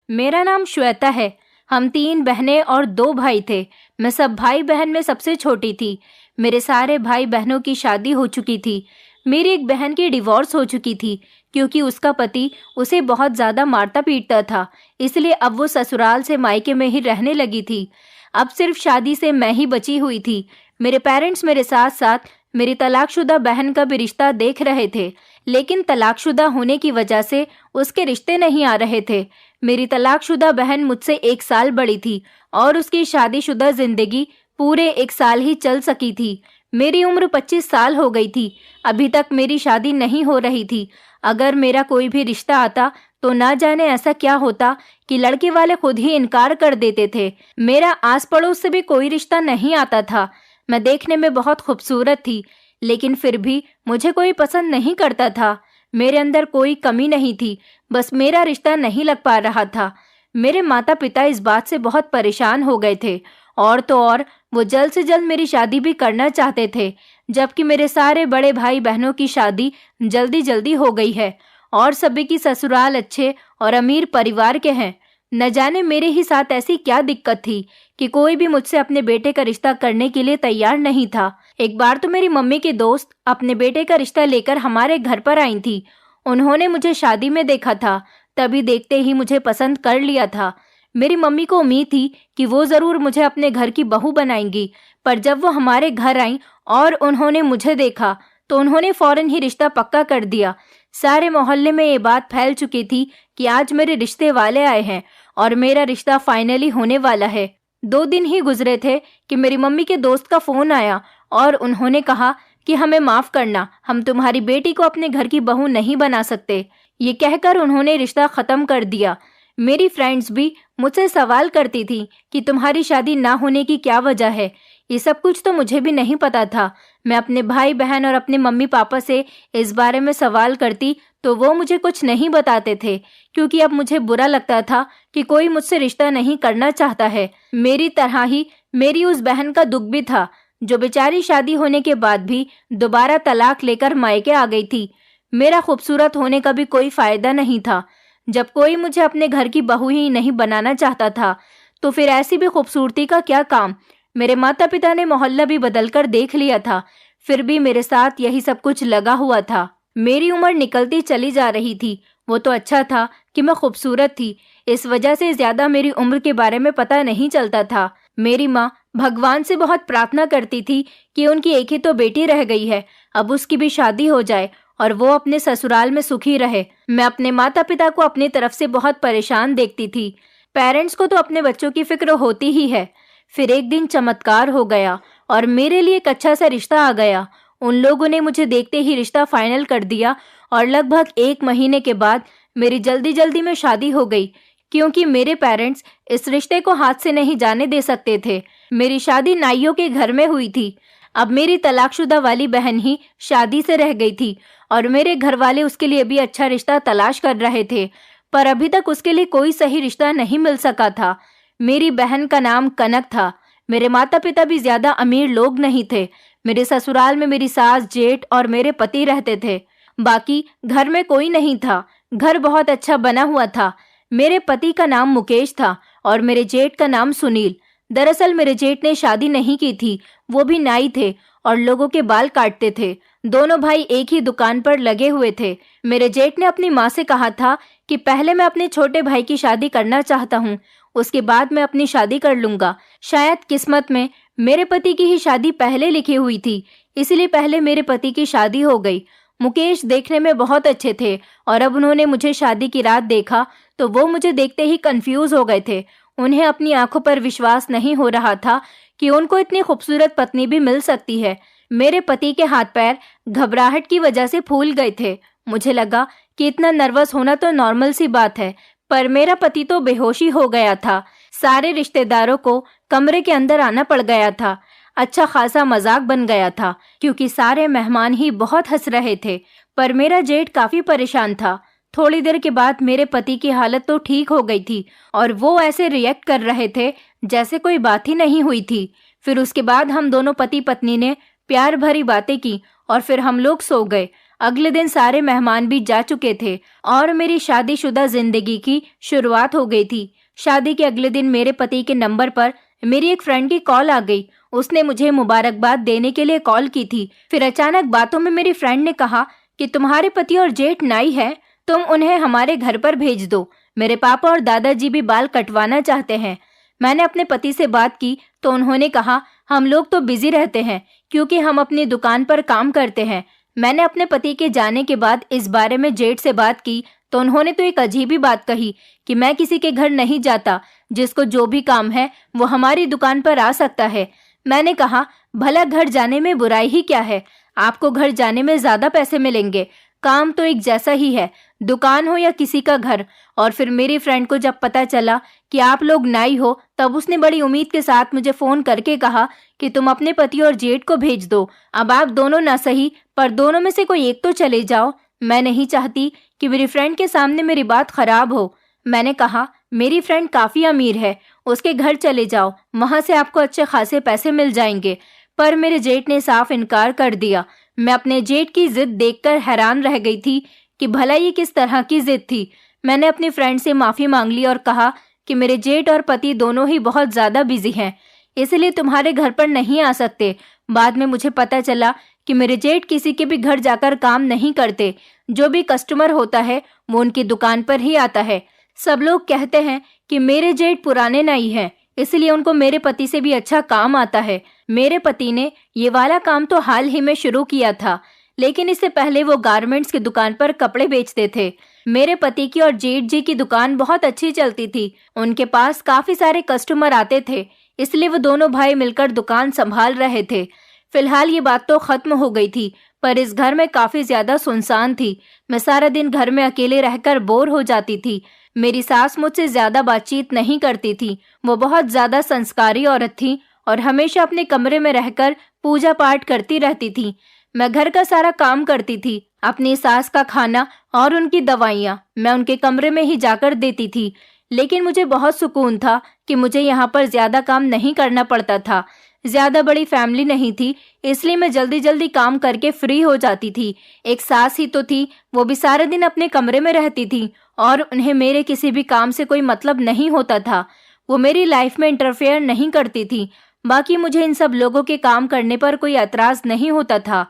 मेरा नाम श्वेता है। हम 3 बहनें और 2 भाई थे। मैं सब भाई बहन में सबसे छोटी थी। मेरे सारे भाई बहनों की शादी हो चुकी थी। मेरी एक बहन की डिवोर्स हो चुकी थी क्योंकि उसका पति उसे बहुत ज़्यादा मारता पीटता था, इसलिए अब वो ससुराल से मायके में ही रहने लगी थी। अब सिर्फ शादी से मैं ही बची हुई थी। मेरे पेरेंट्स मेरे साथ साथ मेरी तलाकशुदा बहन का भी रिश्ता देख रहे थे, लेकिन तलाकशुदा होने की वजह से उसके रिश्ते नहीं आ रहे थे। मेरी तलाकशुदा बहन मुझसे 1 साल बड़ी थी और उसकी शादीशुदा जिंदगी पूरे 1 साल ही चल सकी थी। मेरी उम्र 25 साल हो गई थी। अभी तक मेरी शादी नहीं हो रही थी। अगर मेरा कोई भी रिश्ता आता तो ना जाने ऐसा क्या होता कि लड़के वाले खुद ही इनकार कर देते थे। मेरा आस पड़ोस से भी कोई रिश्ता नहीं आता था। मैं देखने में बहुत खूबसूरत थी, लेकिन फिर भी मुझे कोई पसंद नहीं करता था। मेरे अंदर कोई कमी नहीं थी, बस मेरा रिश्ता नहीं लग पा रहा था। मेरे माता पिता इस बात से बहुत परेशान हो गए थे, और तो और वो जल्द से जल्द मेरी शादी भी करना चाहते थे, जबकि मेरे सारे बड़े भाई बहनों की शादी जल्दी जल्दी हो गई है और सभी की ससुराल अच्छे और अमीर परिवार के हैं। न जाने मेरे ही साथ ऐसी क्या दिक्कत थी कि कोई भी मुझसे अपने बेटे का रिश्ता करने के लिए तैयार नहीं था। एक बार तो मेरी मम्मी की दोस्त अपने बेटे का रिश्ता लेकर हमारे घर पर आई थी। उन्होंने मुझे शादी में देखा था, तभी देखते ही मुझे पसंद कर लिया था। मेरी मम्मी को उम्मीद थी कि वो जरूर मुझे अपने घर की बहू बनाएंगी, पर जब वो हमारे घर आई और उन्होंने मुझे देखा तो उन्होंने फौरन ही रिश्ता पक्का कर दिया। सारे मोहल्ले में ये बात फैल चुकी थी कि आज मेरे रिश्ते वाले आए हैं और मेरा रिश्ता फाइनली होने वाला है। 2 दिन ही गुजरे थे कि मेरी मम्मी के दोस्त का फोन आया और उन्होंने कहा कि हमें माफ करना, हम तुम्हारी बेटी को अपने घर की बहू नहीं बना सकते। ये कहकर उन्होंने रिश्ता खत्म कर दिया। मेरी फ्रेंड्स भी मुझसे सवाल करती थी कि तुम्हारी शादी ना होने की क्या वजह है। ये सब कुछ तो मुझे भी नहीं पता था। मैं अपने भाई बहन और अपने मम्मी पापा से इस बारे में सवाल करती तो वो मुझे कुछ नहीं बताते थे, क्योंकि अब मुझे बुरा लगता था कि कोई मुझसे रिश्ता नहीं करना चाहता है। मेरी तरह ही मेरी उस बहन का दुख भी था, जो बेचारी शादी होने के बाद भी दोबारा तलाक लेकर मायके आ गई थी। मेरा खूबसूरत होने का भी कोई फायदा नहीं था। जब कोई मुझे अपने घर की बहू ही नहीं बनाना चाहता था, तो फिर ऐसी भी खूबसूरती का क्या काम। मेरे माता पिता ने मोहल्ला भी बदल कर देख लिया था, फिर भी मेरे साथ यही सब कुछ लगा हुआ था। मेरी उम्र निकलती चली जा रही थी। वो तो अच्छा था कि मैं खूबसूरत थी, इस वजह से ज्यादा मेरी उम्र के बारे में पता नहीं चलता था। मेरी माँ भगवान से बहुत प्रार्थना करती थी कि उनकी एक ही तो बेटी रह गई है, अब उसकी भी शादी हो जाए और वो अपने ससुराल में सुखी रहे। मैं अपने माता पिता को अपनी तरफ से बहुत परेशान देखती थी। पेरेंट्स को तो अपने बच्चों की फिक्र होती ही है। फिर एक दिन चमत्कार हो गया और मेरे लिए एक अच्छा सा रिश्ता आ गया। उन लोगों ने मुझे देखते ही रिश्ता फाइनल कर दिया और लगभग 1 महीने के बाद मेरी जल्दी जल्दी में शादी हो गई, क्योंकि मेरे पेरेंट्स इस रिश्ते को हाथ से नहीं जाने दे सकते थे। मेरी शादी नाइयों के घर में हुई थी। अब मेरी तलाकशुदा वाली बहन ही शादी से रह गई थी और मेरे घर वाले उसके लिए भी अच्छा रिश्ता तलाश कर रहे थे, पर अभी तक उसके लिए कोई सही रिश्ता नहीं मिल सका था। मेरी बहन का नाम कनक था। मेरे माता पिता भी ज्यादा अमीर लोग नहीं थे। मेरे ससुराल में मेरी सास, जेठ और मेरे पति रहते थे। बाकी घर में कोई नहीं था। घर बहुत अच्छा बना हुआ था। मेरे पति का नाम मुकेश था और मेरे जेठ का नाम सुनील। दरअसल मेरे जेठ ने शादी नहीं की थी, वो भी नाई थे और लोगों के बाल काटते थे। दोनों भाई एक ही दुकान पर लगे हुए थे। मेरे जेठ ने अपनी माँ से कहा था कि पहले मैं अपने छोटे भाई की शादी करना चाहता हूँ, उसके बाद मैं अपनी शादी कर लूंगा। शायद किस्मत में मेरे पति की ही शादी पहले लिखी हुई थी, इसलिए पहले मेरे पति की शादी हो गई। मुकेश देखने में बहुत अच्छे थे और अब उन्होंने मुझे शादी की रात देखा तो वो मुझे देखते ही कंफ्यूज हो गए थे। उन्हें अपनी आंखों पर विश्वास नहीं हो रहा था कि उनको इतनी खूबसूरत पत्नी भी मिल सकती है। मेरे पति के हाथ पैर घबराहट की वजह से फूल गए थे। मुझे लगा कि इतना नर्वस होना तो नॉर्मल सी बात है, पर मेरा पति तो बेहोशी हो गया था। सारे रिश्तेदारों को कमरे के अंदर आना पड़ गया था। अच्छा खासा मजाक बन गया था, क्योंकि सारे मेहमान ही बहुत हंस रहे थे, पर मेरा जेठ काफी परेशान था। थोड़ी देर के बाद मेरे पति की हालत तो ठीक हो गई थी और वो ऐसे रिएक्ट कर रहे थे जैसे कोई बात ही नहीं हुई थी। फिर उसके बाद हम दोनों पति पत्नी ने प्यार भरी बातें की और फिर हम लोग सो गए। अगले दिन सारे मेहमान भी जा चुके थे और मेरी शादीशुदा जिंदगी की शुरुआत हो गई थी। शादी के अगले दिन मेरे पति के नंबर पर मेरी एक फ्रेंड की कॉल आ गई। उसने मुझे मुबारकबाद देने के लिए कॉल की थी। फिर अचानक बातों में मेरी फ्रेंड ने कहा कि तुम्हारे पति और जेठ नाई है, तुम उन्हें हमारे घर पर भेज दो। मेरे पापा और दादाजी भी बाल कटवाना चाहते हैं। मैंने अपने पति से बात की तो उन्होंने कहा, हम लोग तो बिजी रहते हैं क्योंकि हम अपनी दुकान पर काम करते हैं। मैंने अपने पति के जाने के बाद इस बारे में जेठ से बात की तो उन्होंने तो एक अजीब ही बात कही कि मैं किसी के घर नहीं जाता, जिसको जो भी काम है वो हमारी दुकान पर आ सकता है। मैंने कहा, भला घर जाने में बुराई ही क्या है? आपको घर जाने में ज्यादा पैसे मिलेंगे, काम तो एक जैसा ही है, दुकान हो या किसी का घर। और फिर मेरी फ्रेंड को जब पता चला कि आप लोग नाई हो, तब उसने बड़ी उम्मीद के साथ मुझे फोन करके कहा कि तुम अपने पति और जेठ को भेज दो। अब आप दोनों ना सही पर दोनों में से कोई एक तो चले जाओ। मैं नहीं चाहती कि मेरी फ्रेंड के सामने मेरी बात खराब हो। मैंने कहा, मेरी फ्रेंड काफी अमीर है, उसके घर चले जाओ, वहां से आपको अच्छे खासे पैसे मिल जाएंगे। पर मेरे जेठ ने साफ इनकार कर दिया। मैं अपने जेठ की जिद देखकर हैरान रह गई थी कि भला ये किस तरह की जिद थी। मैंने अपनी फ्रेंड से माफी मांग ली और कहा कि मेरे जेठ और पति दोनों ही बहुत ज्यादा बिजी हैं, इसलिए तुम्हारे घर पर नहीं आ सकते। बाद में मुझे पता चला कि मेरे जेठ किसी के भी घर जाकर काम नहीं करते, जो भी कस्टमर होता है वो उनकी दुकान पर ही आता है। सब लोग कहते हैं कि मेरे जेठ पुराने नाई हैं, इसलिए उनको मेरे पति से भी अच्छा काम आता है। मेरे पति ने ये वाला काम तो हाल ही में शुरू किया था, लेकिन इससे पहले वो गारमेंट्स की दुकान पर कपड़े बेचते थे। मेरे पति की और जेठ जी की दुकान बहुत अच्छी चलती थी, उनके पास काफी सारे कस्टमर आते थे, इसलिए वो दोनों भाई मिलकर दुकान संभाल रहे थे। फिलहाल ये बात तो खत्म हो गई थी, पर इस घर में काफी ज्यादा सुनसान थी। मैं सारा दिन घर में अकेले रहकर बोर हो जाती थी। मेरी सास मुझसे ज्यादा बातचीत नहीं करती थी। वो बहुत ज्यादा संस्कारी औरत थी और हमेशा अपने कमरे में रहकर पूजा पाठ करती रहती थी। मैं घर का सारा काम करती थी। अपनी सास का खाना और उनकी दवाइयाँ मैं उनके कमरे में ही जाकर देती थी। लेकिन मुझे बहुत सुकून था कि मुझे यहाँ पर ज्यादा काम नहीं करना पड़ता था। ज्यादा बड़ी फैमिली नहीं थी, इसलिए मैं जल्दी जल्दी काम करके फ्री हो जाती थी। एक सास ही तो थी, वो भी सारा दिन अपने कमरे में रहती थी और उन्हें मेरे किसी भी काम से कोई मतलब नहीं होता था। वो मेरी लाइफ में इंटरफेयर नहीं करती थी। बाकी मुझे इन सब लोगों के काम करने पर कोई एतराज नहीं होता था।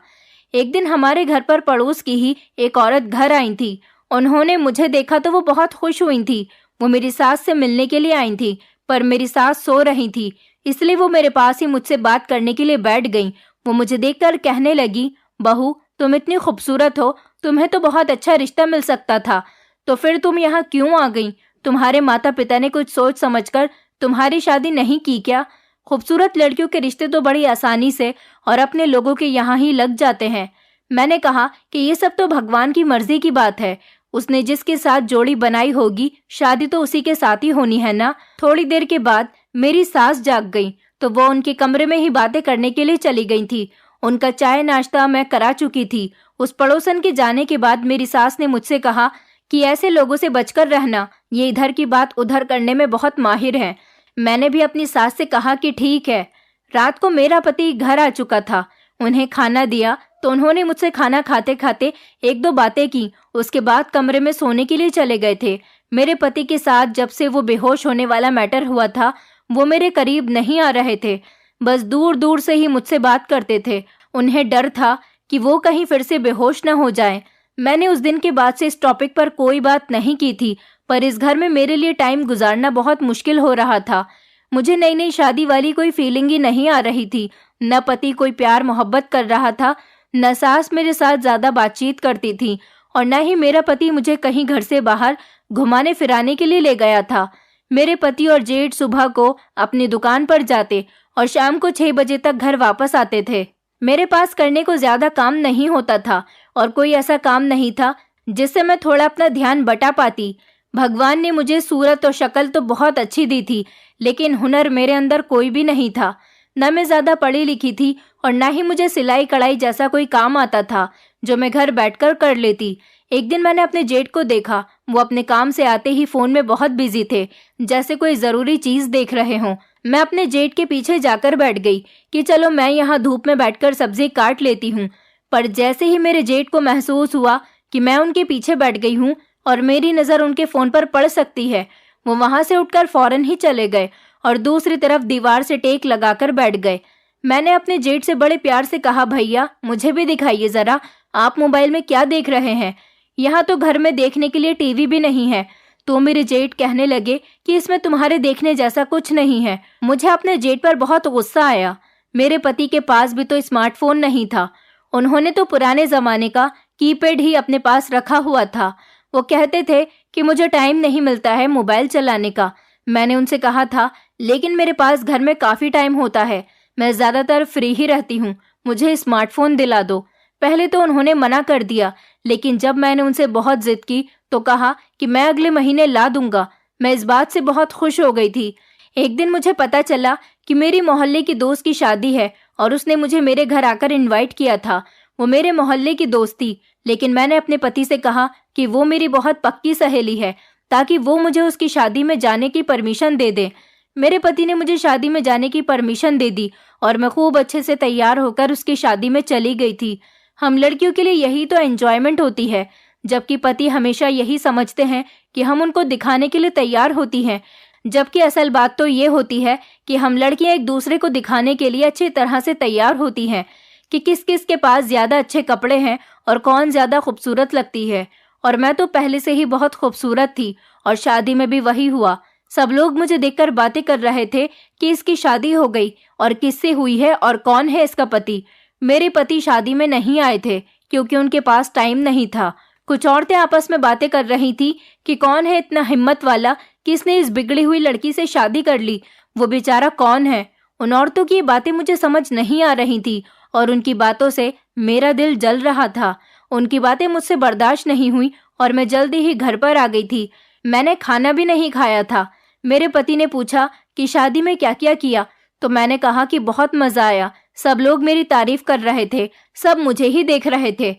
एक दिन हमारे घर पर पड़ोस की ही एक औरत घर आई थी। उन्होंने मुझे देखा तो वो बहुत खुश हुई थी। वो मेरी सास से मिलने के लिए आई थी, पर मेरी सास सो रही थी, इसलिए वो मेरे पास ही मुझसे बात करने के लिए बैठ गई। वो मुझे देखकर कहने लगी, बहू तुम इतनी खूबसूरत हो, तुम्हें तो बहुत अच्छा रिश्ता मिल सकता था, तो फिर तुम यहाँ क्यों आ गई? तुम्हारे माता पिता ने कुछ सोच समझकर तुम्हारी शादी नहीं की क्या? खूबसूरत लड़कियों के रिश्ते तो बड़ी आसानी से और अपने लोगों के यहाँ ही लग जाते हैं। मैंने कहा कि ये सब तो भगवान की मर्जी की बात है, उसने जिसके साथ जोड़ी बनाई होगी शादी तो उसी के साथ ही होनी है ना। थोड़ी देर के बाद मेरी सास जाग गई तो वो उनके कमरे में ही बातें करने के लिए चली गई थी। उनका चाय नाश्ता मैं करा चुकी थी। उस पड़ोसन के जाने के बाद मेरी सास ने मुझसे कहा कि ऐसे लोगों से बचकर रहना, ये इधर की बात उधर करने में बहुत माहिर हैं। मैंने भी अपनी सास से कहा कि ठीक है। रात को मेरा पति घर आ चुका था। उन्हें खाना दिया तो उन्होंने मुझसे खाना खाते खाते एक दो बातें की। उसके बाद कमरे में सोने के लिए चले गए थे। मेरे पति के साथ जब से वो बेहोश होने वाला मैटर हुआ था, वो मेरे करीब नहीं आ रहे थे, बस दूर दूर से ही मुझसे बात करते थे। उन्हें डर था कि वो कहीं फिर से बेहोश न हो जाएं। मैंने उस दिन के बाद से इस टॉपिक पर कोई बात नहीं की थी, पर इस घर में मेरे लिए टाइम गुजारना बहुत मुश्किल हो रहा था। मुझे नई नई शादी वाली कोई फीलिंग ही नहीं आ रही थी। न पति कोई प्यार मोहब्बत कर रहा था, न सास मेरे साथ ज्यादा बातचीत करती थी, और न ही मेरा पति मुझे कहीं घर से बाहर घुमाने फिराने के लिए ले गया था। मेरे पति और जेठ सुबह को अपनी दुकान पर जाते और शाम को 6 बजे तक घर वापस आते थे। मेरे पास करने को ज्यादा काम नहीं होता था और कोई ऐसा काम नहीं था जिससे मैं थोड़ा अपना ध्यान बटा पाती। भगवान ने मुझे सूरत और शक्ल तो बहुत अच्छी दी थी, लेकिन हुनर मेरे अंदर कोई भी नहीं था। न मैं ज्यादा पढ़ी लिखी थी और न ही मुझे सिलाई कढ़ाई जैसा कोई काम आता था जो मैं घर बैठकर कर लेती। एक दिन मैंने अपने जेठ को देखा। वो अपने काम से आते ही फोन में बहुत बिजी थे, जैसे कोई जरूरी चीज देख रहे हों। मैं अपने जेठ के पीछे जाकर बैठ गई कि चलो मैं यहाँ धूप में बैठकर सब्जी काट लेती हूँ। पर जैसे ही मेरे जेठ को महसूस हुआ कि मैं उनके पीछे बैठ गई हूँ और मेरी नज़र उनके फ़ोन पर पड़ सकती है, वो वहाँ से उठकर फौरन ही चले गए और दूसरी तरफ दीवार से टेक लगाकर बैठ गए। मैंने अपने जेठ से बड़े प्यार से कहा, भैया मुझे भी दिखाइए ज़रा, आप मोबाइल में क्या देख रहे हैं? यहाँ तो घर में देखने के लिए टीवी भी नहीं है। तो मेरे जेठ कहने लगे कि इसमें तुम्हारे देखने जैसा कुछ नहीं है। मुझे अपने जेठ पर बहुत गुस्सा आया। मेरे पति के पास भी तो स्मार्टफोन नहीं था। उन्होंने तो पुराने जमाने का कीपैड ही अपने पास रखा हुआ था। वो कहते थे कि मुझे टाइम नहीं मिलता है मोबाइल चलाने का। मैंने उनसे कहा था, लेकिन मेरे पास घर में काफ़ी टाइम होता है, मैं ज़्यादातर फ्री ही रहती हूँ, मुझे स्मार्टफोन दिला दो। पहले तो उन्होंने मना कर दिया, लेकिन जब मैंने उनसे बहुत जिद की तो कहा कि मैं अगले महीने ला दूंगा। मैं इस बात से बहुत खुश हो गई थी। एक दिन मुझे पता चला कि मेरी मोहल्ले की दोस्त की शादी है और उसने मुझे मेरे घर आकर इनवाइट किया था। वो मेरे मोहल्ले की दोस्त थी, लेकिन मैंने अपने पति से कहा कि वो मेरी बहुत पक्की सहेली है, ताकि वो मुझे उसकी शादी में जाने की परमिशन दे दे। मेरे पति ने मुझे शादी में जाने की परमिशन दे दी और मैं खूब अच्छे से तैयार होकर उसकी शादी में चली गई थी। हम लड़कियों के लिए यही तो एंजॉयमेंट होती है, जबकि पति हमेशा यही समझते हैं कि हम उनको दिखाने के लिए तैयार होती हैं, जबकि असल बात तो ये होती है कि हम लड़कियां एक दूसरे को दिखाने के लिए अच्छी तरह से तैयार होती हैं कि किस किस के पास ज़्यादा अच्छे कपड़े हैं और कौन ज़्यादा खूबसूरत लगती है। और मैं तो पहले से ही बहुत खूबसूरत थी और शादी में भी वही हुआ। सब लोग मुझे देखकर बातें कर रहे थे कि इसकी शादी हो गई और किससे हुई है और कौन है इसका पति। मेरे पति शादी में नहीं आए थे क्योंकि उनके पास टाइम नहीं था। कुछ औरतें आपस में बातें कर रही थी कि कौन है इतना हिम्मत वाला कि इसने इस बिगड़ी हुई लड़की से शादी कर ली, वो बेचारा कौन है। उन औरतों की बातें मुझे समझ नहीं आ रही थी और उनकी बातों से मेरा दिल जल रहा था। उनकी बातें मुझसे बर्दाश्त नहीं हुई और मैं जल्दी ही घर पर आ गई थी। मैंने खाना भी नहीं खाया था। मेरे पति ने पूछा कि शादी में क्या क्या किया, तो मैंने कहा कि बहुत मज़ा आया। सब लोग मेरी तारीफ कर रहे थे, सब मुझे ही देख रहे थे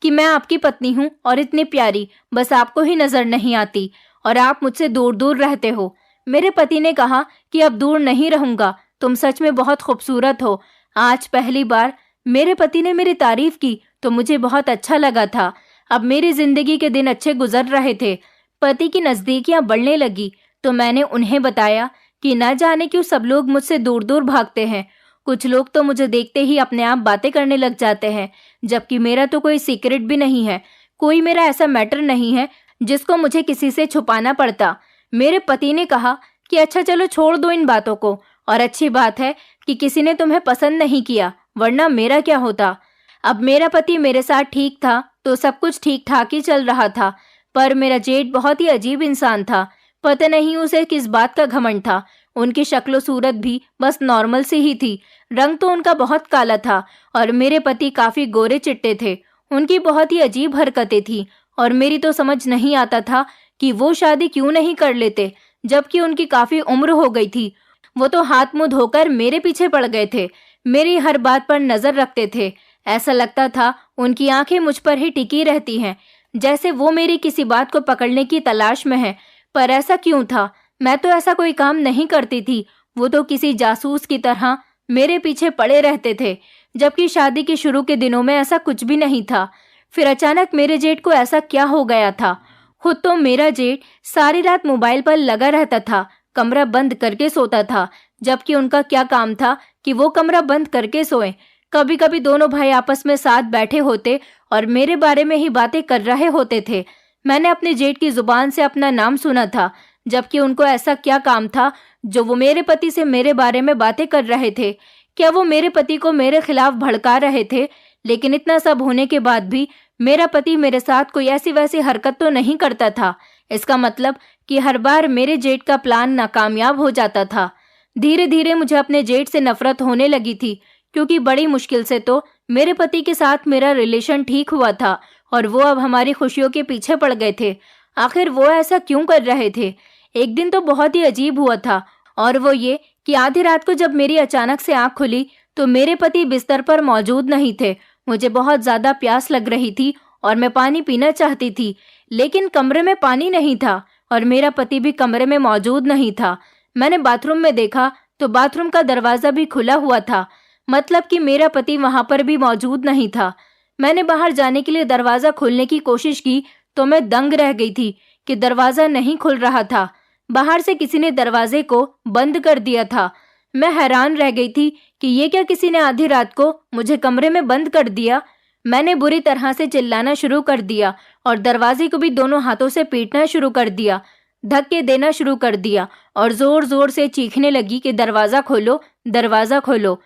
कि मैं आपकी पत्नी हूँ और इतनी प्यारी, बस आपको ही नजर नहीं आती और आप मुझसे दूर दूर रहते हो। मेरे पति ने कहा कि अब दूर नहीं रहूंगा, तुम सच में बहुत खूबसूरत हो। आज पहली बार मेरे पति ने मेरी तारीफ की तो मुझे बहुत अच्छा लगा था। अब मेरी जिंदगी के दिन अच्छे गुजर रहे थे। पति की नज़दीकियां बढ़ने लगी तो मैंने उन्हें बताया कि न जाने क्यों सब लोग मुझसे दूर दूर भागते हैं। कुछ लोग तो मुझे देखते ही अपने आप बातें करने लग जाते हैं, जबकि मेरा तो कोई सीक्रेट भी नहीं है। कोई मेरा ऐसा मैटर नहीं है जिसको मुझे किसी से छुपाना पड़ता। मेरे पति ने कहा कि अच्छा चलो छोड़ दो इन बातों को, और अच्छी बात है कि किसी ने तुम्हें पसंद नहीं किया, वरना मेरा क्या होता। अब मेरा पति मेरे साथ ठीक था तो सब कुछ ठीक ठाक ही चल रहा था, पर मेरा जेठ बहुत ही अजीब इंसान था। पता नहीं उसे किस बात का घमंड था। उनकी शक्लो सूरत भी बस नॉर्मल सी ही थी। रंग तो उनका बहुत काला था और मेरे पति काफी गोरे चिट्टे थे। उनकी बहुत ही अजीब हरकतें थी और मेरी तो समझ नहीं आता था कि वो शादी क्यों नहीं कर लेते, जबकि उनकी काफी उम्र हो गई थी। वो तो हाथ मुंह धोकर मेरे पीछे पड़ गए थे, मेरी हर बात पर नजर रखते थे। ऐसा लगता था उनकी आंखें मुझ पर ही टिकी रहती हैं, जैसे वो मेरी किसी बात को पकड़ने की तलाश में है। पर ऐसा क्यों था? मैं तो ऐसा कोई काम नहीं करती थी। वो तो किसी जासूस की तरह मेरे पीछे पड़े रहते थे, जबकि शादी के शुरू के दिनों में ऐसा कुछ भी नहीं था। फिर अचानक मेरे जेठ को ऐसा क्या हो गया था? खुद तो मेरा जेठ सारी रात मोबाइल पर लगा रहता था, कमरा बंद करके सोता था, जबकि उनका क्या काम था कि वो कमरा बंद करके सोए। कभी कभी दोनों भाई आपस में साथ बैठे होते और मेरे बारे में ही बातें कर रहे होते थे। मैंने अपने जेठ की जुबान से अपना नाम सुना था, जबकि उनको ऐसा क्या काम था जो वो मेरे पति से मेरे बारे में बातें कर रहे थे। क्या वो मेरे पति को मेरे खिलाफ भड़का रहे थे? लेकिन इतना सब होने के बाद भी मेरा पति मेरे साथ कोई ऐसी वैसी हरकत तो नहीं करता था। इसका मतलब कि हर बार मेरे जेठ का प्लान नाकामयाब हो जाता था। धीरे धीरे मुझे अपने जेठ से नफरत होने लगी थी, क्योंकि बड़ी मुश्किल से तो मेरे पति के साथ मेरा रिलेशन ठीक हुआ था और वो अब हमारी खुशियों के पीछे पड़ गए थे। आखिर वो ऐसा क्यों कर रहे थे? एक दिन तो बहुत ही अजीब हुआ था, और वो ये कि आधी रात को जब मेरी अचानक से आंख खुली तो मेरे पति बिस्तर पर मौजूद नहीं थे। मुझे बहुत ज्यादा प्यास लग रही थी और मैं पानी पीना चाहती थी, लेकिन कमरे में पानी नहीं था और मेरा पति भी कमरे में मौजूद नहीं था। मैंने बाथरूम में देखा तो बाथरूम का दरवाजा भी खुला हुआ था, मतलब कि मेरा पति वहां पर भी मौजूद नहीं था। मैंने बाहर जाने के लिए दरवाज़ा खोलने की कोशिश की तो मैं दंग रह गई थी कि दरवाज़ा नहीं खुल रहा था। बाहर से किसी ने दरवाजे को बंद कर दिया था। मैं हैरान रह गई थी कि ये क्या, किसी ने आधी रात को मुझे कमरे में बंद कर दिया। मैंने बुरी तरह से चिल्लाना शुरू कर दिया और दरवाजे को भी दोनों हाथों से पीटना शुरू कर दिया, धक्के देना शुरू कर दिया और जोर जोर से चीखने लगी कि दरवाज़ा खोलो, दरवाज़ा खोलो।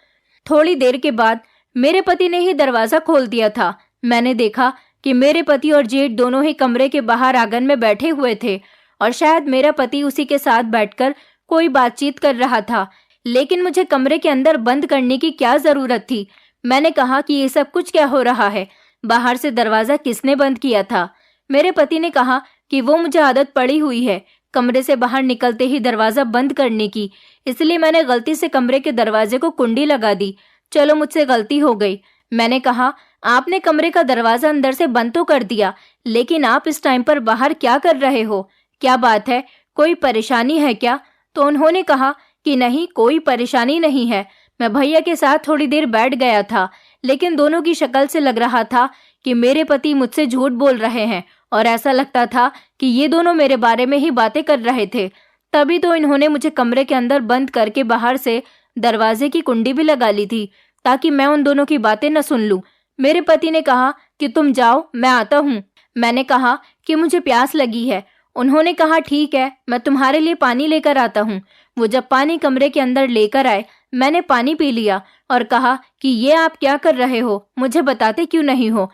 थोड़ी देर के बाद मेरे पति ने ही दरवाज़ा खोल दिया था। मैंने देखा कि मेरे पति और जेठ दोनों ही कमरे के बाहर आंगन में बैठे हुए थे और शायद मेरा पति उसी के साथ बैठकर कोई बातचीत कर रहा था। लेकिन मुझे कमरे के अंदर बंद करने की क्या ज़रूरत थी? मैंने कहा कि ये सब कुछ क्या हो रहा है? बाहर से दरवाज़ा किसने बंद किया था? मेरे पति ने कहा कि वो मुझे आदत पड़ी हुई है कमरे से बाहर निकलते ही दरवाज़ा बंद करने की, इसलिए मैंने गलती से कमरे के दरवाजे को कुंडी लगा दी। चलो, मुझसे गलती हो गई। मैंने कहा, आपने कमरे का दरवाज़ा अंदर से बंद तो कर दिया, लेकिन आप इस टाइम पर बाहर क्या कर रहे हो? क्या बात है, कोई परेशानी है क्या? तो उन्होंने कहा कि नहीं, कोई परेशानी नहीं है। मैं भैया के साथ थोड़ी देर बैठ गया था, लेकिन दोनों की शक्ल से लग रहा था कि मेरे पति मुझसे झूठ बोल रहे हैं और ऐसा लगता था कि ये दोनों मेरे बारे में ही बातें कर रहे थे। तभी तो इन्होंने मुझे कमरे के अंदर बंद करके बाहर से दरवाजे की कुंडी भी लगा ली थी ताकि मैं उन दोनों की बातें न सुन लूं। मेरे पति ने कहा कि तुम जाओ, मैं आता हूँ। मैंने कहा कि मुझे प्यास लगी है। उन्होंने कहा ठीक है, मैं तुम्हारे लिए पानी लेकर आता हूँ। वो जब पानी कमरे के अंदर लेकर आए, मैंने पानी पी लिया और कहा कि ये आप क्या कर रहे हो, मुझे बताते क्यों नहीं हो?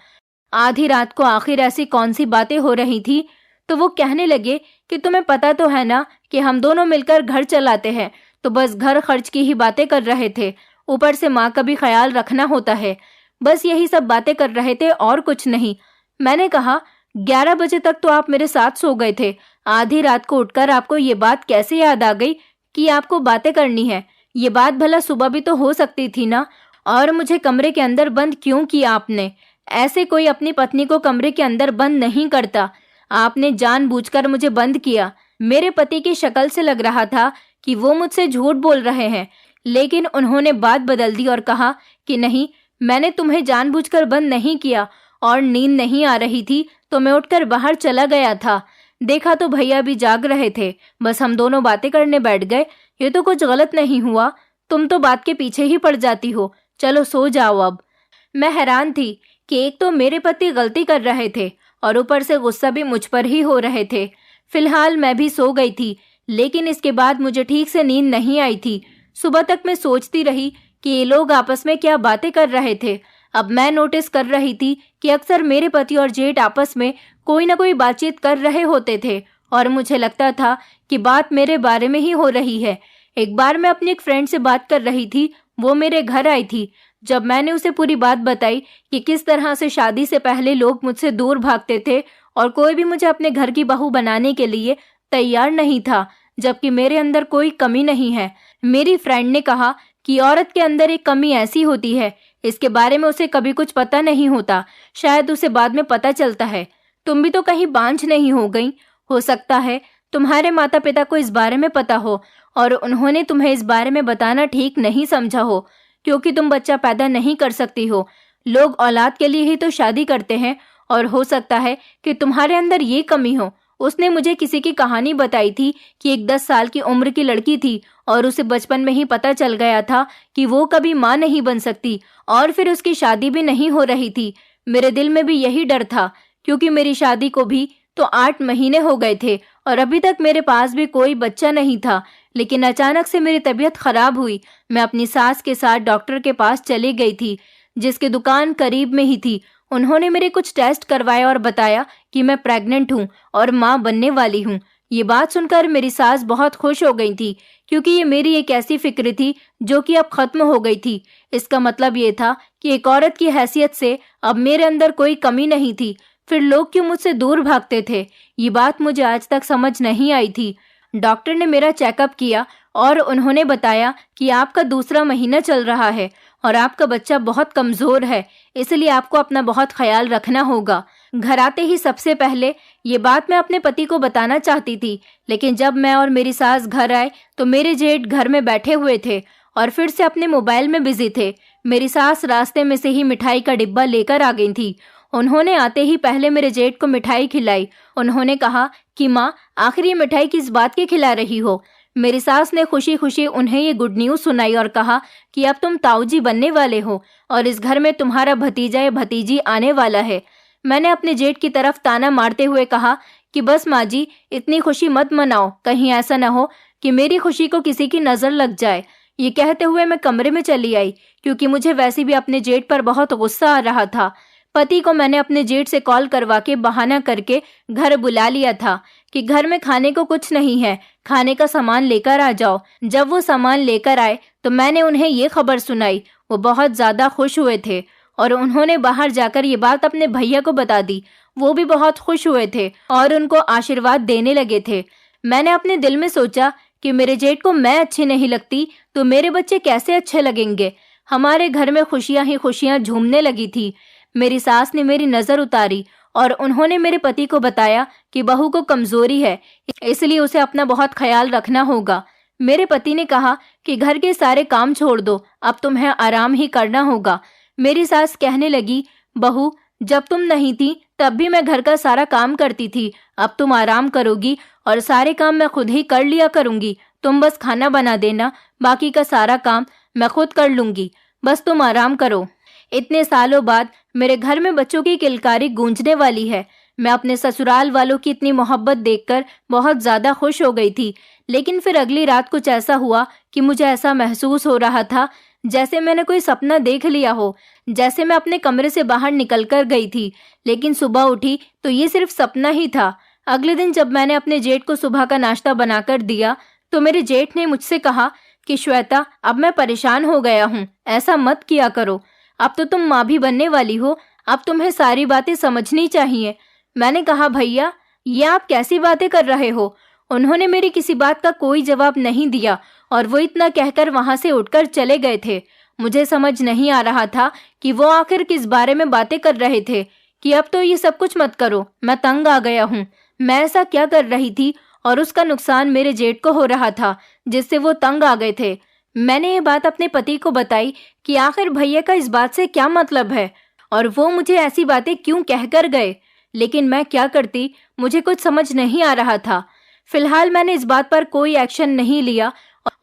आधी रात को आखिर ऐसी कौन सी बातें हो रही थी? तो वो कहने लगे कि तुम्हें पता तो है ना कि हम दोनों मिलकर घर चलाते हैं, तो बस घर खर्च की ही बातें कर रहे थे। ऊपर से माँ का भी ख्याल रखना होता है। बस यही सब बातें कर रहे थे और कुछ नहीं। मैंने कहा 11 बजे तक तो आप मेरे साथ सो गए थे। आधी रात को उठकर आपको ये बात कैसे याद आ गई कि आपको बातें करनी है? ये बात भला सुबह भी तो हो सकती थी ना। और मुझे कमरे के अंदर बंद क्यों किया आपने? ऐसे कोई अपनी पत्नी को कमरे के अंदर बंद नहीं करता। आपने जानबूझकर मुझे बंद किया। मेरे पति की शक्ल से लग रहा था कि वो मुझसे झूठ बोल रहे हैं, लेकिन उन्होंने बात बदल दी और कहा कि नहीं, मैंने तुम्हें जानबूझकर बंद नहीं किया और नींद नहीं आ रही थी तो मैं उठकर बाहर चला गया था। देखा तो भैया भी जाग रहे थे, बस हम दोनों बातें करने बैठ गए। ये तो कुछ गलत नहीं हुआ, तुम तो बात के पीछे ही पड़ जाती हो। चलो सो जाओ अब। मैं हैरान थी कि एक तो मेरे पति गलती कर रहे थे और ऊपर से गुस्सा भी मुझ पर ही हो रहे थे। फिलहाल मैं भी सो गई थी, लेकिन इसके बाद मुझे ठीक से नींद नहीं आई थी। सुबह तक मैं सोचती रही कि ये लोग आपस में क्या बातें कर रहे थे। अब मैं नोटिस कर रही थी कि अक्सर मेरे पति और जेठ आपस में कोई ना कोई बातचीत कर रहे होते थे और मुझे लगता था कि बात मेरे बारे में ही हो रही है। एक बार मैं अपनी एक फ्रेंड से बात कर रही थी, वो मेरे घर आई थी। जब मैंने उसे पूरी बात बताई कि किस तरह से शादी से पहले लोग मुझसे दूर भागते थे और कोई भी मुझे अपने घर की बहू बनाने के लिए तैयार नहीं था, जबकि मेरे अंदर कोई कमी नहीं है, मेरी फ्रेंड ने कहा कि औरत के अंदर एक कमी ऐसी होती है, इसके बारे में उसे कभी कुछ पता नहीं होता, शायद उसे बाद में पता चलता है। तुम भी तो कहीं बांझ नहीं हो गई? हो सकता है तुम्हारे माता पिता को इस बारे में पता हो और उन्होंने तुम्हें इस बारे में बताना ठीक नहीं समझा हो, क्योंकि तुम बच्चा पैदा नहीं कर सकती हो। लोग औलाद के लिए ही तो शादी करते हैं और हो सकता है कि तुम्हारे अंदर ये कमी हो। उसने मुझे किसी की कहानी बताई थी कि एक 10 साल की उम्र की लड़की थी और उसे बचपन में ही पता चल गया था कि वो कभी माँ नहीं बन सकती और फिर उसकी शादी भी नहीं हो रही थी। मेरे दिल में भी यही डर था, क्योंकि मेरी शादी को भी तो 8 महीने हो गए थे और अभी तक मेरे पास भी कोई बच्चा नहीं था। लेकिन अचानक से मेरी तबीयत खराब हुई। मैं अपनी सास के साथ डॉक्टर के पास चली गई थी, जिसकी दुकान करीब में ही थी। उन्होंने मेरे कुछ टेस्ट करवाए और बताया कि मैं प्रेग्नेंट हूँ और माँ बनने वाली हूँ। ये बात सुनकर मेरी सास बहुत खुश हो गई थी, क्योंकि ये मेरी एक ऐसी फिक्र थी जो कि अब खत्म हो गई थी। इसका मतलब ये था कि एक औरत की हैसियत से अब मेरे अंदर कोई कमी नहीं थी। फिर लोग क्यों मुझसे दूर भागते थे, ये बात मुझे आज तक समझ नहीं आई थी। डॉक्टर ने मेरा चेकअप किया और उन्होंने बताया कि आपका दूसरा महीना चल रहा है और आपका बच्चा बहुत कमज़ोर है, इसलिए आपको अपना बहुत ख्याल रखना होगा। घर आते ही सबसे पहले ये बात मैं अपने पति को बताना चाहती थी, लेकिन जब मैं और मेरी सास घर आए तो मेरे जेठ घर में बैठे हुए थे और फिर से अपने मोबाइल में बिजी थे। मेरी सास रास्ते में से ही मिठाई का डिब्बा लेकर आ गई थी। उन्होंने आते ही पहले मेरे जेठ को मिठाई खिलाई। उन्होंने कहा कि माँ, आखिर ये मिठाई किस बात की खिला रही हो। मेरी सास ने खुशी खुशी उन्हें ये गुड न्यूज़ सुनाई और कहा कि अब तुम ताऊजी बनने वाले हो और इस घर में तुम्हारा भतीजा या भतीजी आने वाला है। मैंने अपने जेठ की तरफ ताना मारते हुए कहा कि बस माँ जी, इतनी खुशी मत मनाओ, कहीं ऐसा न हो कि मेरी खुशी को किसी की नज़र लग जाए। ये कहते हुए मैं कमरे में चली आई, क्योंकि मुझे वैसे भी अपने जेठ पर बहुत गुस्सा आ रहा था। पति को मैंने अपने जेठ से कॉल करवा के बहाना करके घर बुला लिया था कि घर में खाने को कुछ नहीं है, खाने का सामान लेकर आ जाओ। जब वो सामान लेकर आए तो मैंने उन्हें ये खबर सुनाई। वो बहुत ज़्यादा खुश हुए थे और उन्होंने बाहर जाकर ये बात अपने भैया को बता दी। वो भी बहुत खुश हुए थे और उनको आशीर्वाद देने लगे थे। मैंने अपने दिल में सोचा कि मेरे जेठ को मैं अच्छी नहीं लगती तो मेरे बच्चे कैसे अच्छे लगेंगे। हमारे घर में खुशियां ही खुशियां झूमने लगी थी। मेरी सास ने मेरी नज़र उतारी और उन्होंने मेरे पति को बताया कि बहू को कमजोरी है, इसलिए उसे अपना बहुत ख्याल रखना होगा। मेरे पति ने कहा कि घर के सारे काम छोड़ दो, अब तुम्हें आराम ही करना होगा। मेरी सास कहने लगी, बहू, जब तुम नहीं थी तब भी मैं घर का सारा काम करती थी, अब तुम आराम करोगी और सारे काम मैं खुद ही कर लिया करूंगी। तुम बस खाना बना देना, बाकी का सारा काम मैं खुद कर लूंगी, बस तुम आराम करो। इतने सालों बाद मेरे घर में बच्चों की किलकारी गूंजने वाली है। मैं अपने ससुराल वालों की इतनी मोहब्बत देखकर बहुत ज़्यादा खुश हो गई थी। लेकिन फिर अगली रात कुछ ऐसा हुआ कि मुझे ऐसा महसूस हो रहा था जैसे मैंने कोई सपना देख लिया हो। जैसे मैं अपने कमरे से बाहर निकल कर गई थी, लेकिन सुबह उठी तो ये सिर्फ सपना ही था। अगले दिन जब मैंने अपने जेठ को सुबह का नाश्ता बनाकर दिया तो मेरे जेठ ने मुझसे कहा कि श्वेता, अब मैं परेशान हो गया हूँ, ऐसा मत किया करो। अब तो तुम माँ भी बनने वाली हो, अब तुम्हें सारी बातें समझनी चाहिए। मैंने कहा, भैया, ये आप कैसी बातें कर रहे हो। उन्होंने मेरी किसी बात का कोई जवाब नहीं दिया और वो इतना कहकर वहां से उठकर चले गए थे। मुझे समझ नहीं आ रहा था कि वो आखिर किस बारे में बातें कर रहे थे कि अब तो ये सब कुछ मत करो, मैं तंग आ गया हूँ। मैं ऐसा क्या कर रही थी और उसका नुकसान मेरे जेठ को हो रहा था जिससे वो तंग आ गए थे। मैंने ये बात अपने पति को बताई कि आखिर भैया का इस बात से क्या मतलब है और वो मुझे ऐसी बातें क्यों कहकर गए। लेकिन मैं क्या करती, मुझे कुछ समझ नहीं आ रहा था। फिलहाल मैंने इस बात पर कोई एक्शन नहीं लिया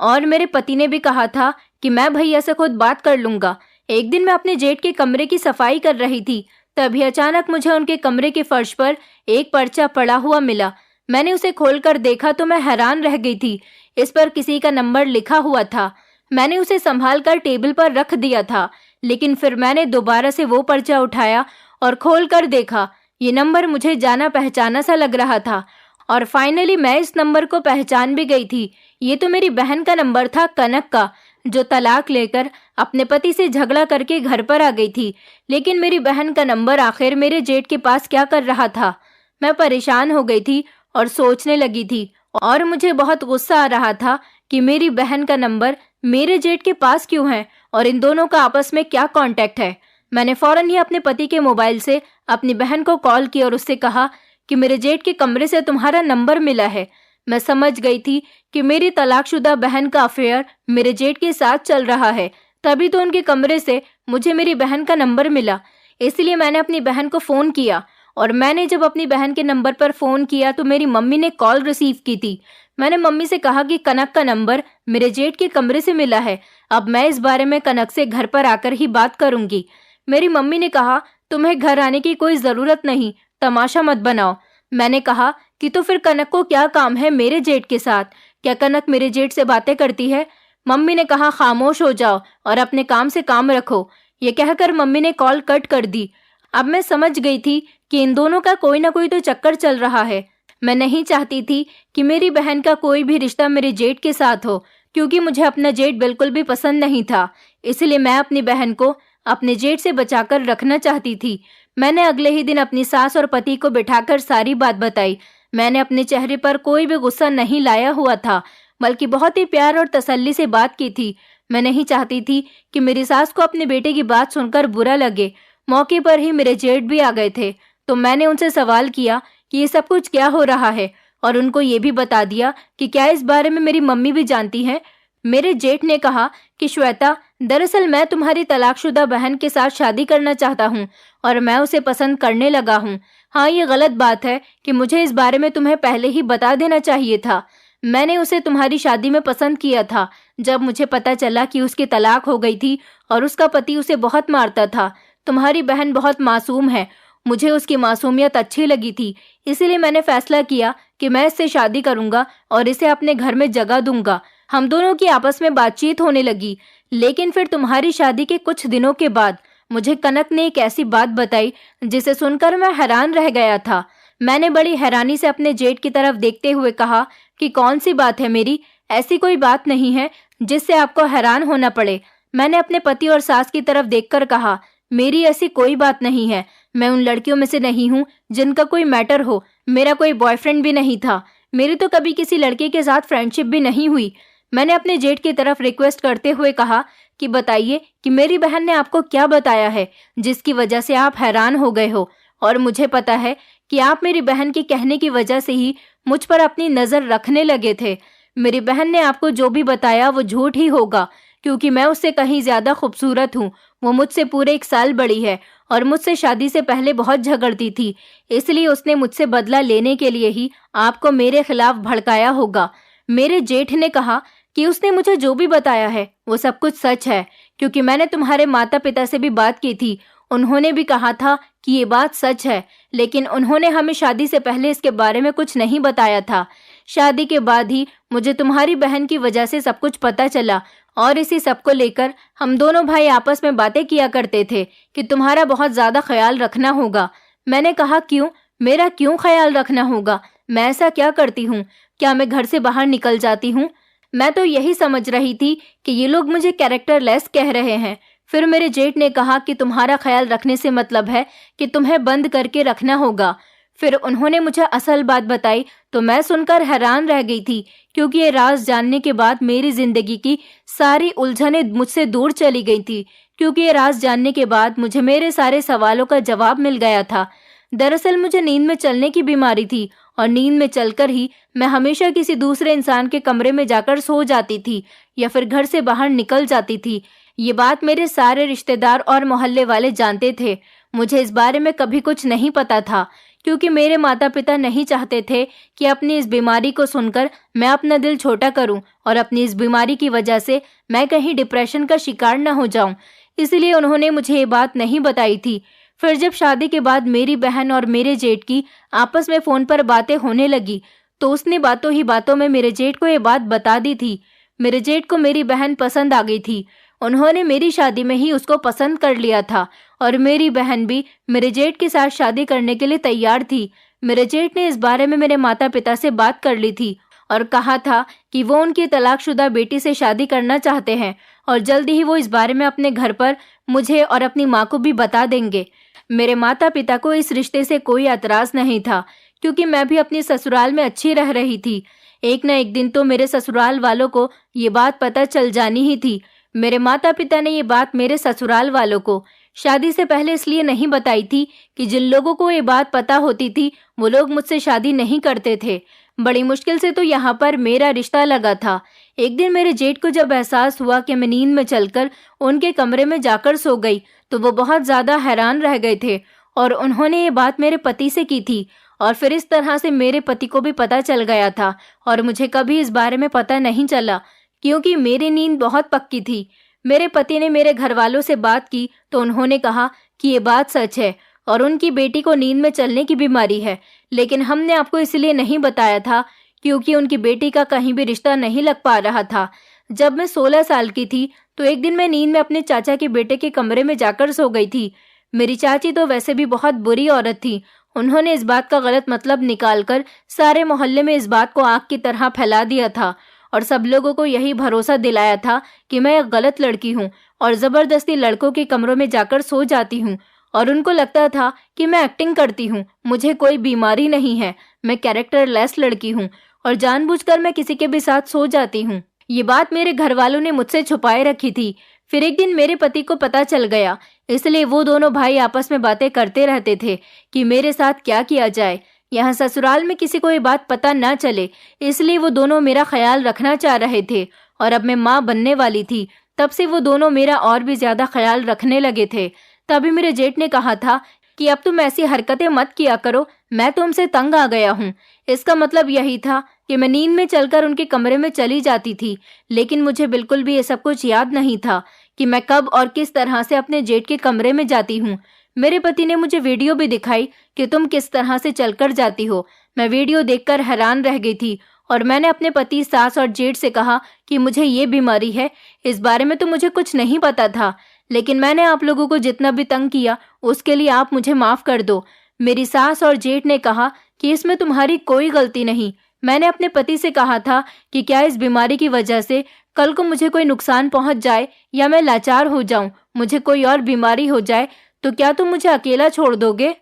और मेरे पति ने भी कहा था कि मैं भैया से खुद बात कर लूंगा। एक दिन मैं अपने जेठ के कमरे की सफाई कर रही थी, तभी अचानक मुझे उनके कमरे के फर्श पर एक पर्चा पड़ा हुआ मिला। मैंने उसे खोलकर देखा तो मैं हैरान रह गई थी। इस पर किसी का नंबर लिखा हुआ था। मैंने उसे संभालकर टेबल पर रख दिया था, लेकिन फिर मैंने दोबारा से वो पर्चा उठाया और खोलकर देखा। ये नंबर मुझे जाना पहचाना सा लग रहा था और फाइनली मैं इस नंबर को पहचान भी गई थी। ये तो मेरी बहन का नंबर था, कनक का, जो तलाक लेकर अपने पति से झगड़ा करके घर पर आ गई थी। लेकिन मेरी बहन का नंबर आखिर मेरे जेठ के पास क्या कर रहा था। मैं परेशान हो गई थी और सोचने लगी थी और मुझे बहुत गुस्सा आ रहा था कि मेरी बहन का नंबर मेरे जेठ के पास क्यों है और इन दोनों का आपस में क्या कांटेक्ट है। मैंने फौरन ही अपने पति के मोबाइल से अपनी बहन को कॉल किया और उससे कहा कि मेरे जेठ के कमरे से तुम्हारा नंबर मिला है। मैं समझ गई थी कि मेरी तलाकशुदा बहन का अफेयर मेरे जेठ के साथ चल रहा है, तभी तो उनके कमरे से मुझे मेरी बहन का नंबर मिला। इसलिए मैंने अपनी बहन को फ़ोन किया और मैंने जब अपनी बहन के नंबर पर फ़ोन किया तो मेरी मम्मी ने कॉल रिसीव की थी। मैंने मम्मी से कहा कि कनक का नंबर मेरे जेठ के कमरे से मिला है, अब मैं इस बारे में कनक से घर पर आकर ही बात करूंगी। मेरी मम्मी ने कहा, तुम्हें घर आने की कोई ज़रूरत नहीं, तमाशा मत बनाओ। मैंने कहा कि तो फिर कनक को क्या काम है मेरे जेठ के साथ, क्या कनक मेरे जेठ से बातें करती है। मम्मी ने कहा, खामोश हो जाओ और अपने काम से काम रखो। ये कहकर मम्मी ने कॉल कट कर दी। अब मैं समझ गई थी कि इन दोनों का कोई ना कोई तो चक्कर चल रहा है। मैं नहीं चाहती थी कि मेरी बहन का कोई भी रिश्ता मेरे जेठ के साथ हो, क्योंकि मुझे अपना जेठ बिल्कुल भी पसंद नहीं था। इसलिए मैं अपनी बहन को अपने जेठ से बचाकर रखना चाहती थी। मैंने अगले ही दिन अपनी सास और पति को बिठाकर सारी बात बताई। मैंने अपने चेहरे पर कोई भी गुस्सा नहीं लाया हुआ था, बल्कि बहुत ही प्यार और तसल्ली से बात की थी। मैं नहीं चाहती थी कि मेरी सास को अपने बेटे की बात सुनकर बुरा लगे। मौके पर ही मेरे जेठ भी आ गए थे, तो मैंने उनसे सवाल किया कि ये सब कुछ क्या हो रहा है और उनको ये भी बता दिया कि क्या इस बारे में मेरी मम्मी भी जानती हैं। मेरे जेठ ने कहा कि श्वेता, दरअसल मैं तुम्हारी तलाकशुदा बहन के साथ शादी करना चाहता हूँ और मैं उसे पसंद करने लगा हूँ। हाँ, ये गलत बात है कि मुझे इस बारे में तुम्हें पहले ही बता देना चाहिए था। मैंने उसे तुम्हारी शादी में पसंद किया था जब मुझे पता चला कि उसकी तलाक हो गई थी और उसका पति उसे बहुत मारता था। तुम्हारी बहन बहुत मासूम है, मुझे उसकी मासूमियत अच्छी लगी थी, इसीलिए मैंने फैसला किया कि मैं इससे शादी करूंगा और इसे अपने घर में जगह दूंगा। हम दोनों की आपस में बातचीत होने लगी, लेकिन फिर तुम्हारी शादी के कुछ दिनों के बाद मुझे कनक ने एक ऐसी बात बताई जिसे सुनकर मैं हैरान रह गया था। मैंने बड़ी हैरानी से अपने जेठ की तरफ देखते हुए कहा कि कौन सी बात है मेरी? ऐसी कोई बात नहीं है जिससे आपको हैरान होना पड़े। मैंने अपने पति और सास की तरफ देखकर कहा, मेरी ऐसी कोई बात नहीं है। मैं उन लड़कियों में से नहीं हूँ जिनका कोई मैटर हो। मेरा कोई बॉयफ्रेंड भी नहीं था। मेरी तो कभी किसी लड़के के साथ फ्रेंडशिप भी नहीं हुई। मैंने अपने जेठ की तरफ रिक्वेस्ट करते हुए कहा कि बताइए कि मेरी बहन ने आपको क्या बताया है जिसकी वजह से आप हैरान हो गए हो, और मुझे पता है कि आप मेरी बहन के कहने की वजह से ही मुझ पर अपनी नजर रखने लगे थे। मेरी बहन ने आपको जो भी बताया वो झूठ ही होगा, क्योंकि मैं उससे कहीं ज्यादा खूबसूरत हूँ। वो मुझसे पूरे 1 साल बड़ी है और मुझसे शादी से पहले बहुत झगड़ती थी, इसलिए उसने मुझसे बदला लेने के लिए ही आपको मेरे खिलाफ भड़काया होगा। मेरे जेठ ने कहा कि उसने मुझे जो भी बताया है वो सब कुछ सच है, क्योंकि मैंने तुम्हारे माता पिता से भी बात की थी। उन्होंने भी कहा था कि ये बात सच है, लेकिन उन्होंने हमें शादी से पहले इसके बारे में कुछ नहीं बताया था। शादी के बाद ही मुझे तुम्हारी बहन की वजह से सब कुछ पता चला, और इसी सब को लेकर हम दोनों भाई आपस में बातें किया करते थे कि तुम्हारा बहुत ज्यादा ख्याल रखना होगा। मैंने कहा, क्यों? मेरा क्यों ख्याल रखना होगा? मैं ऐसा क्या करती हूँ? क्या मैं घर से बाहर निकल जाती हूँ? मैं तो यही समझ रही थी कि ये लोग मुझे कैरेक्टरलेस कह रहे हैं। फिर मेरे जेठ ने कहा कि तुम्हारा ख्याल रखने से मतलब है कि तुम्हें बंद करके रखना होगा। फिर उन्होंने मुझे असल बात बताई तो मैं सुनकर हैरान रह गई थी, क्योंकि ये राज जानने के बाद मेरी जिंदगी की सारी उलझनें मुझसे दूर चली गई थी। क्योंकि ये राज जानने के बाद मुझे मेरे सारे सवालों का जवाब मिल गया था। दरअसल मुझे नींद में चलने की बीमारी थी, और नींद में चलकर ही मैं हमेशा किसी दूसरे इंसान के कमरे में जाकर सो जाती थी या फिर घर से बाहर निकल जाती थी। ये बात मेरे सारे रिश्तेदार और मोहल्ले वाले जानते थे। मुझे इस बारे में कभी कुछ नहीं पता था, क्योंकि मेरे माता पिता नहीं चाहते थे कि अपनी इस बीमारी को सुनकर मैं अपना दिल छोटा करूं और अपनी इस बीमारी की वजह से मैं कहीं डिप्रेशन का शिकार न हो जाऊं। इसलिए उन्होंने मुझे ये बात नहीं बताई थी। फिर जब शादी के बाद मेरी बहन और मेरे जेठ की आपस में फोन पर बातें होने लगी तो उसने बातों ही बातों में मेरे जेठ को ये बात बता दी थी। मेरे जेठ को मेरी बहन पसंद आ गई थी। उन्होंने मेरी शादी में ही उसको पसंद कर लिया था, और मेरी बहन भी मेरे जेठ के साथ शादी करने के लिए तैयार थी। मेरे जेठ ने इस बारे में मेरे माता पिता से बात कर ली थी और कहा था कि वो उनकी तलाकशुदा बेटी से शादी करना चाहते हैं, और जल्दी ही वो इस बारे में अपने घर पर मुझे और अपनी माँ को भी बता देंगे। मेरे माता पिता को इस रिश्ते से कोई एतराज नहीं था, क्योंकि मैं भी अपनी ससुराल में अच्छी रह रही थी। एक न एक दिन तो मेरे ससुराल वालों को ये बात पता चल जानी ही थी। मेरे माता पिता ने ये बात मेरे ससुराल वालों को शादी से पहले इसलिए नहीं बताई थी कि जिन लोगों को ये बात पता होती थी वो लोग मुझसे शादी नहीं करते थे। बड़ी मुश्किल से तो यहाँ पर मेरा रिश्ता लगा था। एक दिन मेरे जेठ को जब एहसास हुआ कि मैं नींद में चलकर उनके कमरे में जाकर सो गई तो वो बहुत ज्यादा हैरान रह गए थे, और उन्होंने ये बात मेरे पति से की थी। और फिर इस तरह से मेरे पति को भी पता चल गया था, और मुझे कभी इस बारे में पता नहीं चला, क्योंकि मेरी नींद बहुत पक्की थी। मेरे पति ने मेरे घर वालों से बात की तो उन्होंने कहा कि ये बात सच है और उनकी बेटी को नींद में चलने की बीमारी है, लेकिन हमने आपको इसलिए नहीं बताया था क्योंकि उनकी बेटी का कहीं भी रिश्ता नहीं लग पा रहा था। जब मैं 16 साल की थी तो एक दिन मैं नींद में अपने चाचा के बेटे के कमरे में जाकर सो गई थी। मेरी चाची तो वैसे भी बहुत बुरी औरत थी। उन्होंने इस बात का गलत मतलब निकालकर सारे मोहल्ले में इस बात को आग की तरह फैला दिया था, और सब लोगों को यही भरोसा दिलाया था कि मैं एक गलत लड़की हूँ और जबरदस्ती लड़कों के कमरों में जाकर सो जाती हूँ, और उनको लगता था कि मैं एक्टिंग करती हूँ। मुझे कोई बीमारी नहीं है, मैं कैरेक्टरलेस लड़की हूँ और जानबूझकर मैं किसी के भी साथ सो जाती हूँ। ये बात मेरे घर वालों ने मुझसे छुपाए रखी थी। फिर एक दिन मेरे पति को पता चल गया, इसलिए वो दोनों भाई आपस में बातें करते रहते थे कि मेरे साथ क्या किया जाए। यहाँ ससुराल में किसी को ये बात पता न चले, इसलिए वो दोनों मेरा ख्याल रखना चाह रहे थे और अब मैं माँ बनने वाली थी। तब से वो दोनों मेरा और भी ज्यादा ख्याल रखने लगे थे। तभी मेरे जेठ ने कहा था कि अब तुम ऐसी हरकतें मत किया करो, मैं तुमसे तंग आ गया हूँ। इसका मतलब यही था कि मैं नींद में चलकर उनके कमरे में चली जाती थी, लेकिन मुझे बिल्कुल भी ये सब कुछ याद नहीं था कि मैं कब और किस तरह से अपने जेठ के कमरे में जाती हूँ। मेरे पति ने मुझे वीडियो भी दिखाई कि तुम किस तरह से चलकर जाती हो। मैं वीडियो देखकर हैरान रह गई थी और मैंने अपने पति, सास और जेठ से कहा कि मुझे ये बीमारी है। इस बारे में तो मुझे कुछ नहीं पता था, लेकिन मैंने आप लोगों को जितना भी तंग किया उसके लिए आप मुझे माफ कर दो। मेरी सास और जेठ ने कहा कि इसमें तुम्हारी कोई गलती नहीं। मैंने अपने पति से कहा था कि क्या इस बीमारी की वजह से कल को मुझे कोई नुकसान पहुंच जाए या मैं लाचार हो जाऊं, मुझे कोई और बीमारी हो जाए, तो क्या तुम मुझे अकेला छोड़ दोगे?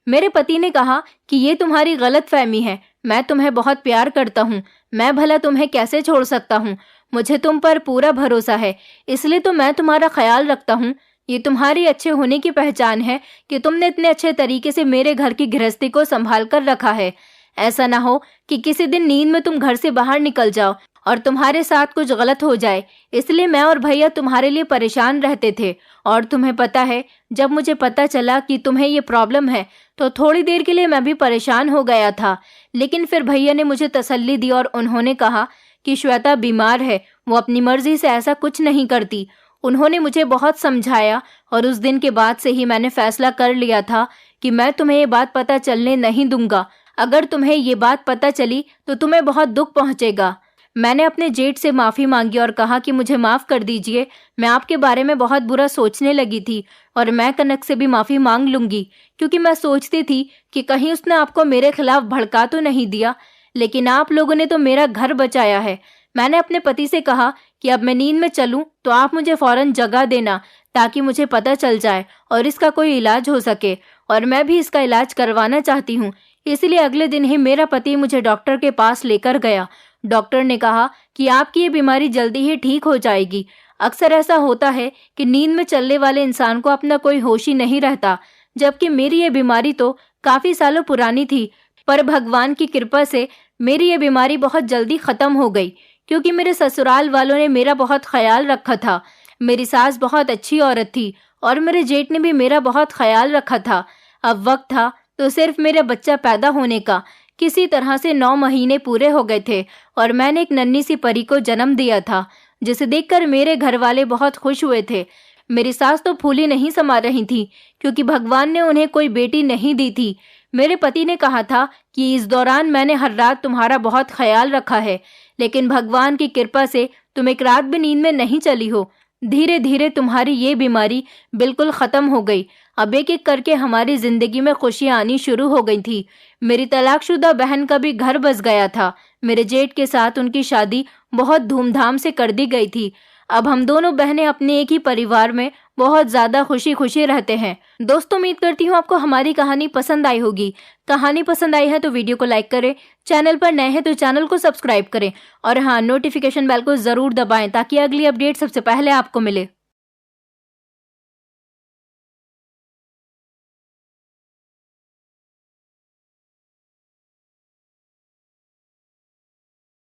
मेरे पति ने कहा कि ये तुम्हारी गलत फहमी है, मैं तुम्हें बहुत प्यार करता हूँ, मैं भला तुम्हें कैसे छोड़ सकता हूँ? मुझे तुम पर पूरा भरोसा है, इसलिए तो मैं तुम्हारा ख्याल रखता हूँ। ये तुम्हारी अच्छे होने की पहचान है कि तुमने इतने अच्छे तरीके से मेरे घर की गृहस्थी को संभाल कर रखा है। ऐसा ना हो कि किसी दिन नींद में तुम घर से बाहर निकल जाओ और तुम्हारे साथ कुछ गलत हो जाए। इसलिए मैं और भैया तुम्हारे लिए परेशान रहते थे। और तुम्हें पता है, जब मुझे पता चला कि तुम्हें ये प्रॉब्लम है तो थोड़ी देर के लिए मैं भी परेशान हो गया था, लेकिन फिर भैया ने मुझे तसल्ली दी और उन्होंने कहा कि श्वेता बीमार है, वो अपनी मर्जी से ऐसा कुछ नहीं करती। उन्होंने मुझे बहुत समझाया और उस दिन के बाद से ही मैंने फैसला कर लिया था कि मैं तुम्हें ये बात पता चलने नहीं दूंगा। अगर तुम्हें ये बात पता चली तो तुम्हें बहुत दुख पहुंचेगा। मैंने अपने जेठ से माफ़ी मांगी और कहा कि मुझे माफ़ कर दीजिए, मैं आपके बारे में बहुत बुरा सोचने लगी थी और मैं कनक से भी माफ़ी मांग लूंगी, क्योंकि मैं सोचती थी कि कहीं उसने आपको मेरे खिलाफ भड़का तो नहीं दिया। लेकिन आप लोगों ने तो मेरा घर बचाया है। मैंने अपने पति से कहा कि अब मैं नींद में चलूं तो आप मुझे फौरन जगा देना, ताकि मुझे पता चल जाए और इसका कोई इलाज हो सके, और मैं भी इसका इलाज करवाना चाहती हूँ। इसलिए अगले दिन ही मेरा पति मुझे डॉक्टर के पास लेकर गया। डॉक्टर ने कहा कि आपकी ये बीमारी जल्दी ही ठीक हो जाएगी। अक्सर ऐसा होता है कि नींद में चलने वाले इंसान को अपना कोई होश ही नहीं रहता, जबकि मेरी ये बीमारी तो काफी सालों पुरानी थी, पर भगवान की कृपा से मेरी ये बीमारी बहुत जल्दी खत्म हो गई, क्योंकि मेरे ससुराल वालों ने मेरा बहुत ख्याल रखा था। मेरी सास बहुत अच्छी औरत थी और मेरे जेठ ने भी मेरा बहुत ख्याल रखा था। अब वक्त था तो सिर्फ मेरा बच्चा पैदा होने का। किसी तरह से 9 महीने पूरे हो गए थे और मैंने एक नन्ही सी परी को जन्म दिया था, जिसे देखकर मेरे घर वाले बहुत खुश हुए थे। मेरी सास तो फूली नहीं समा रही थी, क्योंकि भगवान ने उन्हें कोई बेटी नहीं दी थी। मेरे पति ने कहा था कि इस दौरान मैंने हर रात तुम्हारा बहुत ख्याल रखा है, लेकिन भगवान की कृपा से तुम एक रात भी नींद में नहीं चली हो। धीरे धीरे तुम्हारी ये बीमारी बिल्कुल खत्म हो गई। अब एक एक करके हमारी जिंदगी में खुशियां आनी शुरू हो गई थी। मेरी तलाकशुदा बहन का भी घर बस गया था। मेरे जेठ के साथ उनकी शादी बहुत धूमधाम से कर दी गई थी। अब हम दोनों बहनें अपने एक ही परिवार में बहुत ज्यादा खुशी खुशी रहते हैं। दोस्तों, उम्मीद करती हूँ आपको हमारी कहानी पसंद आई होगी। कहानी पसंद आई है तो वीडियो को लाइक करें, चैनल पर नए हैं तो चैनल को सब्सक्राइब करें और हाँ, नोटिफिकेशन बेल को जरूर दबाएं ताकि अगली अपडेट सबसे पहले आपको मिले।